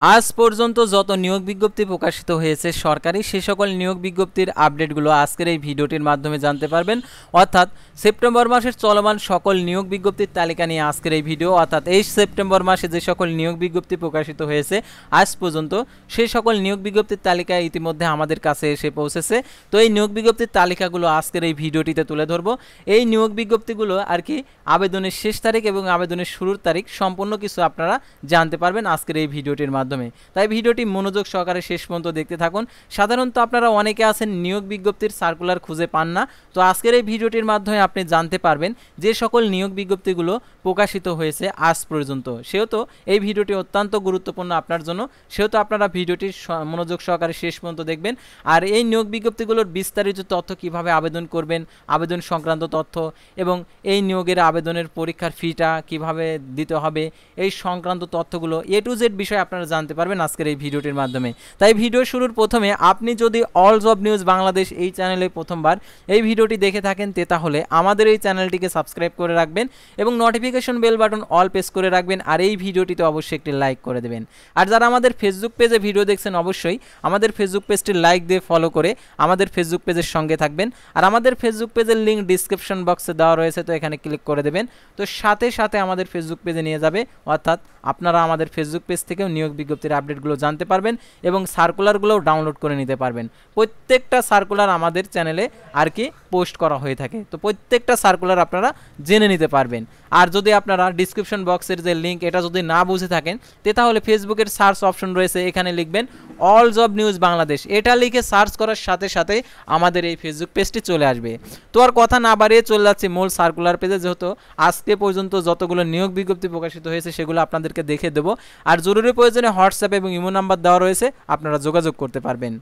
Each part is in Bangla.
আজ পর্যন্ত যত নিয়োগ বিজ্ঞপ্তি প্রকাশিত হয়েছে সরকারি সে সকল নিয়োগ বিজ্ঞপ্তির আপডেটগুলো আজকের এই ভিডিওটির মাধ্যমে জানতে পারবেন। অর্থাৎ সেপ্টেম্বর মাসের চলমান সকল নিয়োগ বিজ্ঞপ্তির তালিকা নিয়ে আজকের এই ভিডিও। অর্থাৎ এই সেপ্টেম্বর মাসে যে সকল নিয়োগ বিজ্ঞপ্তি প্রকাশিত হয়েছে আজ পর্যন্ত সেই সকল নিয়োগ বিজ্ঞপ্তির তালিকা ইতিমধ্যে আমাদের কাছে এসে পৌঁছেছে। তো এই নিয়োগ বিজ্ঞপ্তির তালিকাগুলো আজকের এই ভিডিওটিতে তুলে ধরবো। এই নিয়োগ বিজ্ঞপ্তিগুলো আর কি আবেদনের শেষ তারিখ এবং আবেদনের শুরুর তারিখ সম্পূর্ণ কিছু আপনারা জানতে পারবেন আজকের এই ভিডিওটির মাধ্যমে। তাই ভিডিওটি মনোযোগ সহকারে শেষ পর্যন্ত দেখতে থাকুন। সাধারণত আপনারা অনেকে আছেন নিয়োগ বিজ্ঞপ্তির সার্কুলার খুঁজে পান না, তো আজকের এই ভিডিওটির মাধ্যমে আপনি জানতে পারবেন যে সকল নিয়োগ বিজ্ঞপ্তিগুলো প্রকাশিত হয়েছে আজ পর্যন্ত। সেহেতু এই ভিডিওটি অত্যন্ত গুরুত্বপূর্ণ আপনার জন্য, সেহেতু আপনারা ভিডিওটি মনোযোগ সহকারে শেষ পর্যন্ত দেখবেন। আর এই নিয়োগ বিজ্ঞপ্তিগুলোর বিস্তারিত তথ্য কিভাবে আবেদন করবেন, আবেদন সংক্রান্ত তথ্য এবং এই নিয়োগের আবেদনের পরীক্ষার ফিটা কিভাবে দিতে হবে, এই সংক্রান্ত তথ্যগুলো A to Z বিষয়ে আপনারা জানতে পারবেন আজকের এই ভিডিওটির মাধ্যমে। তাই ভিডিও শুরুর প্রথমে আপনি যদি অল জব নিউজ বাংলাদেশ এই চ্যানেলে প্রথমবার এই ভিডিওটি দেখে থাকেন তাহলে আমাদের এই চ্যানেলটিকে সাবস্ক্রাইব করে রাখবেন এবং notification bell button all press করে রাখবেন। আর এই ভিডিওটিতে অবশ্যই একটি লাইক করে দেবেন। আর যারা আমাদের ফেসবুক পেজে ভিডিও দেখছেন অবশ্যই আমাদের ফেসবুক পেজটি লাইক দিয়ে ফলো করে আমাদের ফেসবুক পেজের সঙ্গে থাকবেন। আর আমাদের ফেসবুক পেজের লিঙ্ক ডিসক্রিপশন বক্সে দেওয়া রয়েছে, তো এখানে ক্লিক করে দেবেন, তো সাথে সাথে আমাদের ফেসবুক পেজে নিয়ে যাবে। অর্থাৎ আপনারা আমাদের ফেসবুক পেজ থেকেও নিয়োগ বিজ্ঞপ্তির আপডেটগুলো জানতে পারবেন এবং সার্কুলারগুলোও ডাউনলোড করে নিতে পারবেন। প্রত্যেকটা সার্কুলার আমাদের চ্যানেলে আর কি পোস্ট করা হয়ে থাকে, তো প্রত্যেকটা সার্কুলার আপনারা জেনে নিতে পারবেন। আর যদি আপনারা ডিসক্রিপশন বক্সের যে লিঙ্ক এটা যদি না বুঝে থাকেন তাহলে ফেসবুকের সার্চ অপশন রয়েছে, এখানে লিখবেন অল জব নিউজ বাংলাদেশ, এটা লিখে সার্চ করার সাথে সাথে আমাদের এই ফেসবুক পেজটি চলে আসবে। তো আর কথা না বাড়িয়ে চলে যাচ্ছে মূল সার্কুলার পেজে, যেহেতু আজকে পর্যন্ত যতগুলো নিয়োগ বিজ্ঞপ্তি প্রকাশিত হয়েছে সেগুলো আপনাদেরকে দেখে দেবো। আর জরুরি প্রয়োজনে হোয়াটসঅ্যাপ এবং ইমো নাম্বার দেওয়া রয়েছে, আপনারা যোগাযোগ করতে পারবেন।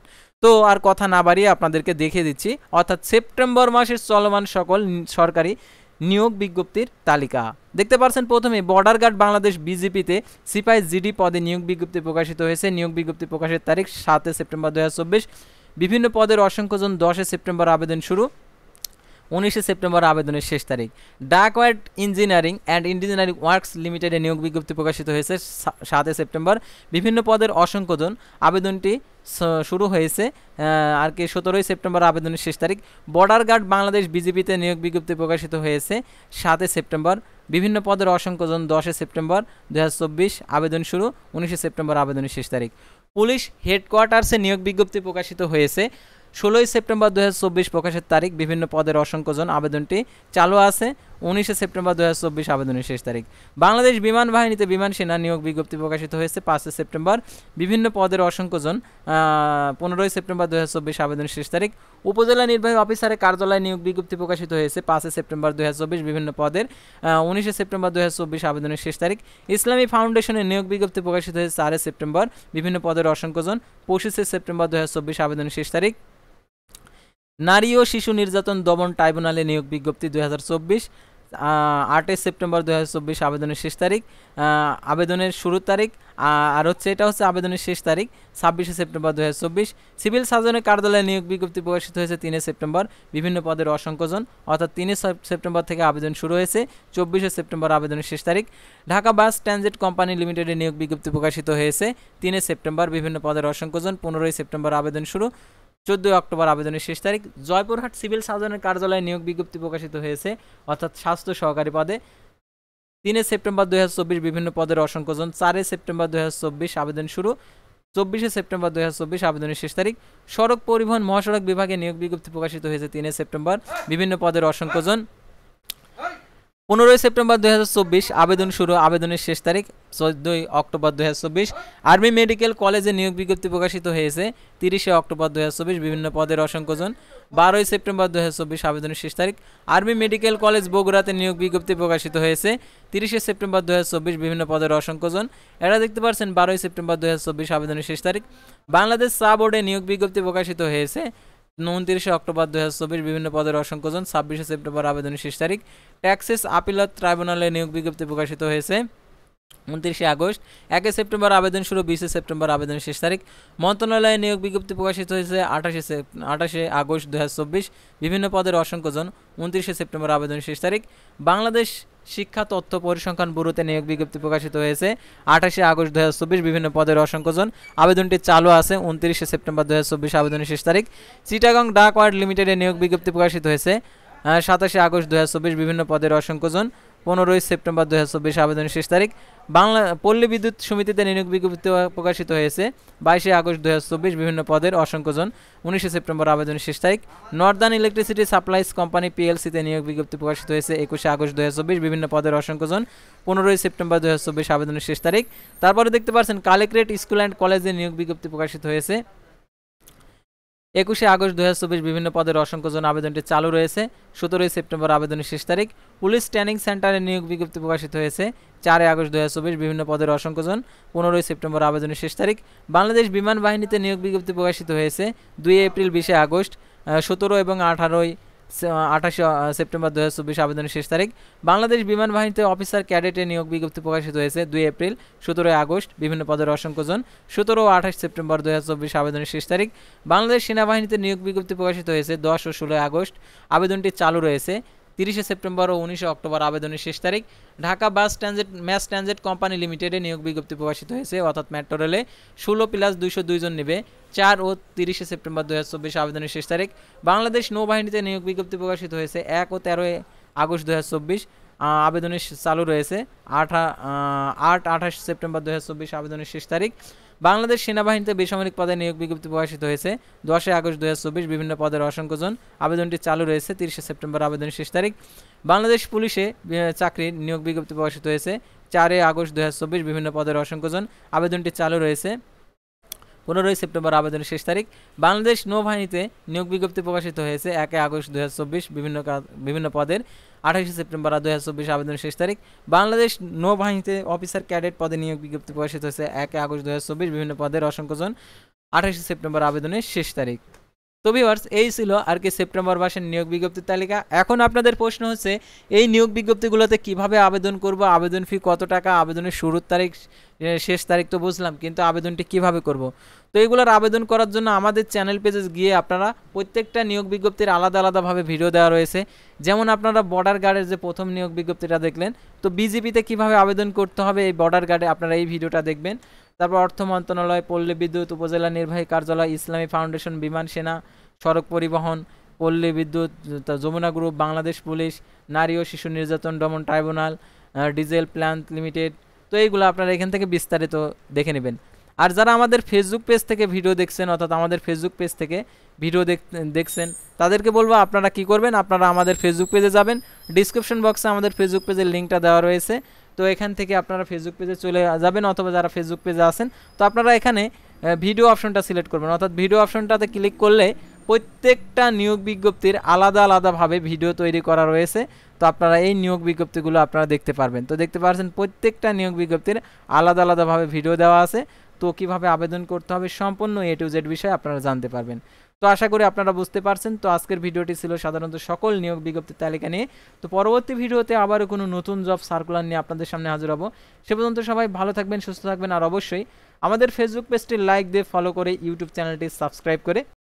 তো আর কথা না বাড়িয়ে আপনাদেরকে দেখিয়ে দিচ্ছি অর্থাৎ সেপ্টেম্বর মাসের চলমান সকল সরকারি নিয়োগ বিজ্ঞপ্তির তালিকা দেখতে পাচ্ছেন। প্রথমে বর্ডার গার্ড বাংলাদেশ বিজিপিতে সিপাহি জিডি পদে নিয়োগ বিজ্ঞপ্তি প্রকাশিত হয়েছে। নিয়োগ বিজ্ঞপ্তি প্রকাশের তারিখ 7 সেপ্টেম্বর 2024। বিভিন্ন পদের অসংখ্যজন 10 সেপ্টেম্বর আবেদন শুরু, 19 সেপ্টেম্বর আবেদনের শেষ তারিখ। Duckworth engineering and engineering works লিমিটেডে নিয়োগ বিজ্ঞপ্তি প্রকাশিত হয়েছে 7 সেপ্টেম্বর। বিভিন্ন পদের অসংখ্যজন আবেদনটি শুরু হয়েছে আর কি 17 সেপ্টেম্বর আবেদনের শেষ তারিখ। বর্ডার গার্ড বাংলাদেশ বিজিপিতে নিয়োগ বিজ্ঞপ্তি প্রকাশিত হয়েছে 7 সেপ্টেম্বর। বিভিন্ন পদের অসংখ্যজন 10 সেপ্টেম্বর 2024 আবেদন শুরু, 19 সেপ্টেম্বর আবেদনের শেষ তারিখ। পুলিশ হেডকোয়ার্টার্সে নিয়োগ বিজ্ঞপ্তি প্রকাশিত হয়েছে 16 সেপ্টেম্বর 2024 প্রকাশের তারিখ। বিভিন্ন পদের অসংখ্যজন আবেদনটি চালু আছে, 19 সেপ্টেম্বর 2024 আবেদনের শেষ তারিখ। বাংলাদেশ বিমান বাহিনীতে বিমান সেনা নিয়োগ বিজ্ঞপ্তি প্রকাশিত হয়েছে 5 সেপ্টেম্বর। বিভিন্ন পদের অসংখ্যজন 15 সেপ্টেম্বর 2024 আবেদনের শেষ তারিখ। উপজেলা নির্বাহী অফিসারের কার্যালয়ে নিয়োগ বিজ্ঞপ্তি প্রকাশিত হয়েছে 5 সেপ্টেম্বর 2024। বিভিন্ন পদের 19 সেপ্টেম্বর 2024 আবেদনের শেষ তারিখ। ইসলামী ফাউন্ডেশনের নিয়োগ বিজ্ঞপ্তি প্রকাশিত হয়েছে 4 সেপ্টেম্বর। বিভিন্ন পদের অসংখ্যজন 25 সেপ্টেম্বর 2024 আবেদনের শেষ তারিখ। নারী ও শিশু নির্যাতন দমন ট্রাইব্যুনালে নিয়োগ বিজ্ঞপ্তি 2024 8 সেপ্টেম্বর 2024 আবেদনের শেষ তারিখ। আবেদনের শুরুর তারিখ আর এটা হচ্ছে আবেদনের শেষ তারিখ 26 সেপ্টেম্বর 2024। সিভিল সার্জনের কার্যালয়ে নিয়োগ বিজ্ঞপ্তি প্রকাশিত হয়েছে 3 সেপ্টেম্বর। বিভিন্ন পদের অসংখ্যজন অর্থাৎ 3 সেপ্টেম্বর থেকে আবেদন শুরু হয়েছে, 24 সেপ্টেম্বর আবেদনের শেষ তারিখ। ঢাকা বাস ট্রানজিট কোম্পানি লিমিটেডে নিয়োগ বিজ্ঞপ্তি প্রকাশিত হয়েছে 3 সেপ্টেম্বর। বিভিন্ন পদের অসংখ্যজন 15 সেপ্টেম্বর আবেদন শুরু, 14 অক্টোবর আবেদনের শেষ তারিখ। জয়পুরহাট সিভিল সার্জনের কার্যালয়ে নিয়োগ বিজ্ঞপ্তি প্রকাশিত হয়েছে অর্থাৎ স্বাস্থ্য সহকারী পদে 3 সেপ্টেম্বর 2024। বিভিন্ন পদের অসংখ্যজন 4 সেপ্টেম্বর 2024 আবেদন শুরু, 24 সেপ্টেম্বর 2024 আবেদনের শেষ তারিখ। সড়ক পরিবহন মহাসড়ক বিভাগে নিয়োগ বিজ্ঞপ্তি প্রকাশিত হয়েছে 3 সেপ্টেম্বর। বিভিন্ন পদের অসংখ্যজন 15 সেপ্টেম্বর 2024 আবেদন শুরু, আবেদনের শেষ তারিখ 14 অক্টোবর 2024। আর্মি মেডিকেল কলেজে নিয়োগ বিজ্ঞপ্তি প্রকাশিত হয়েছে 30 অক্টোবর 2024। বিভিন্ন পদের অসংখ্যজন 12 সেপ্টেম্বর 2024 আবেদনের শেষ তারিখ। আর্মি মেডিকেল কলেজ বগুড়াতে নিয়োগ বিজ্ঞপ্তি প্রকাশিত হয়েছে 30 সেপ্টেম্বর 2024। বিভিন্ন পদের অসংখ্যজন এটা দেখতে পাচ্ছেন 12 সেপ্টেম্বর 2024 আবেদনের শেষ তারিখ। বাংলাদেশ চা বোর্ডে নিয়োগ বিজ্ঞপ্তি প্রকাশিত হয়েছে 29 অক্টোবর 2024। বিভিন্ন পদের অসংখ্যজন 26 সেপ্টেম্বর আবেদনের শেষ তারিখ। ট্যাক্সেস আপিলত ট্রাইব্যুনালে নিয়োগ বিজ্ঞপ্তি প্রকাশিত হয়েছে 29 আগস্ট। 1 সেপ্টেম্বর আবেদন শুরু, 20 সেপ্টেম্বর আবেদনের শেষ তারিখ। মন্ত্রণালয়ে নিয়োগ বিজ্ঞপ্তি প্রকাশিত হয়েছে 28 আগস্ট 2024। বিভিন্ন পদের অসংখ্যজন 29 সেপ্টেম্বর আবেদনের শেষ তারিখ। বাংলাদেশ শিক্ষা তথ্য পরিসংখ্যান ব্যুরোতে নিয়োগ বিজ্ঞপ্তি প্রকাশিত হয়েছে 28 আগস্ট 2024। বিভিন্ন পদের অসংখ্যজন। আবেদনটি চালু আছে 29 সেপ্টেম্বর 2024 আবেদনের শেষ তারিখ। চিটাগং ডাক ওয়ার্ড লিমিটেডে নিয়োগ বিজ্ঞপ্তি প্রকাশিত হয়েছে 27 আগস্ট 2024। বিভিন্ন পদের অসংখ্যজন। 15 সেপ্টেম্বর 2024 আবেদনের শেষ তারিখ। বাংলা পল্লী বিদ্যুৎ সমিতিতে নিয়োগ বিজ্ঞপ্তি প্রকাশিত হয়েছে 22 আগস্ট 2024। বিভিন্ন পদের অসংখ্যজন। 19 সেপ্টেম্বর আবেদনের শেষ তারিখ। নর্দার্ন ইলেকট্রিসিটি সাপ্লাইজ কোম্পানি পিএলসিতে নিয়োগ বিজ্ঞপ্তি প্রকাশিত হয়েছে 21 আগস্ট 2024। বিভিন্ন পদের অসংখ্যজন। 15 সেপ্টেম্বর 2024 আবেদনের শেষ তারিখ। তারপরে দেখতে পাচ্ছেন কালেক্টরেট স্কুল অ্যান্ড কলেজে নিয়োগ বিজ্ঞপ্তি প্রকাশিত হয়েছে 21 আগস্ট 2024। বিভিন্ন পদের অসংখ্যজন। আবেদনটি চালু রয়েছে 17 সেপ্টেম্বর আবেদনের শেষ তারিখ। পুলিশ ট্রেনিং সেন্টারে নিয়োগ বিজ্ঞপ্তি প্রকাশিত হয়েছে 4 আগস্ট 2024। বিভিন্ন পদের অসংখ্যজন। 15 সেপ্টেম্বর আবেদনের শেষ তারিখ। বাংলাদেশ বিমান বাহিনীতে নিয়োগ বিজ্ঞপ্তি প্রকাশিত হয়েছে 2 এপ্রিল 20 আগস্ট। 17 এবং 28 সেপ্টেম্বর 2024 আবেদনের শেষ তারিখ। বাংলাদেশ বিমান বাহিনীতে অফিসার ক্যাডেটে নিয়োগ বিজ্ঞপ্তি প্রকাশিত হয়েছে 2 এপ্রিল 17 আগস্ট। বিভিন্ন পদের অসংখ্যজন। 17 ও 28 সেপ্টেম্বর 2024 আবেদনের শেষ তারিখ। বাংলাদেশ সেনাবাহিনীতে নিয়োগ বিজ্ঞপ্তি প্রকাশিত হয়েছে 10 ও 16 আগস্ট। আবেদনটি চালু রয়েছে 30 সেপ্টেম্বর ও 19 অক্টোবর আবেদনের শেষ তারিখ। ঢাকা ম্যাস ট্রানজিট কোম্পানি লিমিটেডে নিয়োগ বিজ্ঞপ্তি প্রকাশিত হয়েছে অর্থাৎ মেট্রো রেলে 16+202 জন নেবে 4 ও 30 সেপ্টেম্বর 2024 আবেদনের শেষ তারিখ। বাংলাদেশ নৌবাহিনীতে নিয়োগ বিজ্ঞপ্তি প্রকাশিত হয়েছে 1 ও 13 আগস্ট 2024। আবেদনের চালু রয়েছে 28 সেপ্টেম্বর 2024 আবেদনের শেষ তারিখ। বাংলাদেশ সেনাবাহিনীতে বেসামরিক পদে নিয়োগ বিজ্ঞপ্তি প্রকাশিত হয়েছে 10 আগস্ট 2024। বিভিন্ন পদের অসংখ্যজন। আবেদনটি চালু রয়েছে 30 সেপ্টেম্বর আবেদনের শেষ তারিখ। বাংলাদেশ পুলিশে চাকরির নিয়োগ বিজ্ঞপ্তি প্রকাশিত হয়েছে 4 আগস্ট 2024। বিভিন্ন পদের অসংখ্যজন। আবেদনটি চালু রয়েছে 15 সেপ্টেম্বর আবেদনের শেষ তারিখ। বাংলাদেশ নৌবাহিনীতে নিয়োগ বিজ্ঞপ্তি প্রকাশিত হয়েছে 1 আগস্ট 2024। বিভিন্ন পদের 28 সেপ্টেম্বর 2024 আবেদনের শেষ তারিখ। বাংলাদেশ নৌবাহিনীতে অফিসার ক্যাডেট পদে নিয়োগ বিজ্ঞপ্তি প্রকাশিত হয়েছে 1 আগস্ট 2024। বিভিন্ন পদের অসংখ্যজন। 28 সেপ্টেম্বর আবেদনের শেষ তারিখ। তো ভিউয়ার্স, এই ছিল আর কি সেপ্টেম্বর মাসের নিয়োগ বিজ্ঞপ্তির তালিকা। এখন আপনাদের প্রশ্ন হচ্ছে এই নিয়োগ বিজ্ঞপ্তিগুলোতে কিভাবে আবেদন করব, আবেদন ফি কত টাকা, আবেদনের শুরুর তারিখ শেষ তারিখ তো বুঝলাম, কিন্তু আবেদনটি কিভাবে করব। তো এগুলোর আবেদন করার জন্য আমাদের চ্যানেল পেজে গিয়ে আপনারা প্রত্যেকটা নিয়োগ বিজ্ঞপ্তির আলাদা আলাদাভাবে ভিডিও দেওয়া রয়েছে। যেমন আপনারা বর্ডার গার্ডের যে প্রথম নিয়োগ বিজ্ঞপ্তিটা দেখলেন, তো বিজেপিতে কিভাবে আবেদন করতে হবে এই বর্ডার গার্ডে আপনারা এই ভিডিওটা দেখবেন। তারপর অর্থ মন্ত্রণালয়, পল্লী বিদ্যুৎ, উপজেলা নির্বাহী কার্যালয়, ইসলামী ফাউন্ডেশন, বিমান সেনা, সড়ক পরিবহন, পল্লী বিদ্যুৎ, যমুনা গ্রুপ, বাংলাদেশ পুলিশ, নারী ও শিশু নির্যাতন দমন ট্রাইব্যুনাল, ডিজেল প্ল্যান্ট লিমিটেড। তো এইগুলো আপনারা এখান থেকে বিস্তারিত দেখে নেবেন। আর যারা আমাদের ফেসবুক পেজ থেকে ভিডিও দেখছেন, অর্থাৎ আমাদের ফেসবুক পেজ থেকে ভিডিও দেখছেন, তাদেরকে বলবো আপনারা কি করবেন, আপনারা আমাদের ফেসবুক পেজে যাবেন। ডিসক্রিপশন বক্সে আমাদের ফেসবুক পেজের লিঙ্কটা দেওয়া রয়েছে। তো এখান থেকে আপনারা ফেসবুক পেজে চলে যাবেন, অথবা যারা ফেসবুক পেজে আছেন তো আপনারা এখানে ভিডিও অপশনটা সিলেক্ট করবেন। অর্থাৎ ভিডিও অপশনটাতে ক্লিক করলে প্রত্যেকটা নিয়োগ বিজ্ঞপ্তির আলাদা আলাদাভাবে ভিডিও তৈরি করা রয়েছে। তো আপনারা এই নিয়োগ বিজ্ঞপ্তিগুলো আপনারা দেখতে পারবেন। তো দেখতে পাচ্ছেন প্রত্যেকটা নিয়োগ বিজ্ঞপ্তির আলাদা আলাদাভাবে ভিডিও দেওয়া আছে। তো কিভাবে আবেদন করতে হবে সম্পূর্ণ A to Z বিষয়ে আপনারা জানতে পারবেন। তো আশা করি আপনারা বুঝতে পারছেন। তো আজকের ভিডিওটি ছিল সাধারণত সকল নিয়োগ বিজ্ঞপ্তির তালিকা নিয়ে। তো পরবর্তী ভিডিওতে আবারও কোনো নতুন জব সার্কুলার নিয়ে আপনাদের সামনে হাজির হব। সে পর্যন্ত সবাই ভালো থাকবেন, সুস্থ থাকবেন, আর অবশ্যই আমাদের ফেসবুক পেজটি লাইক দিয়ে ফলো করে ইউটিউব চ্যানেলটি সাবস্ক্রাইব করে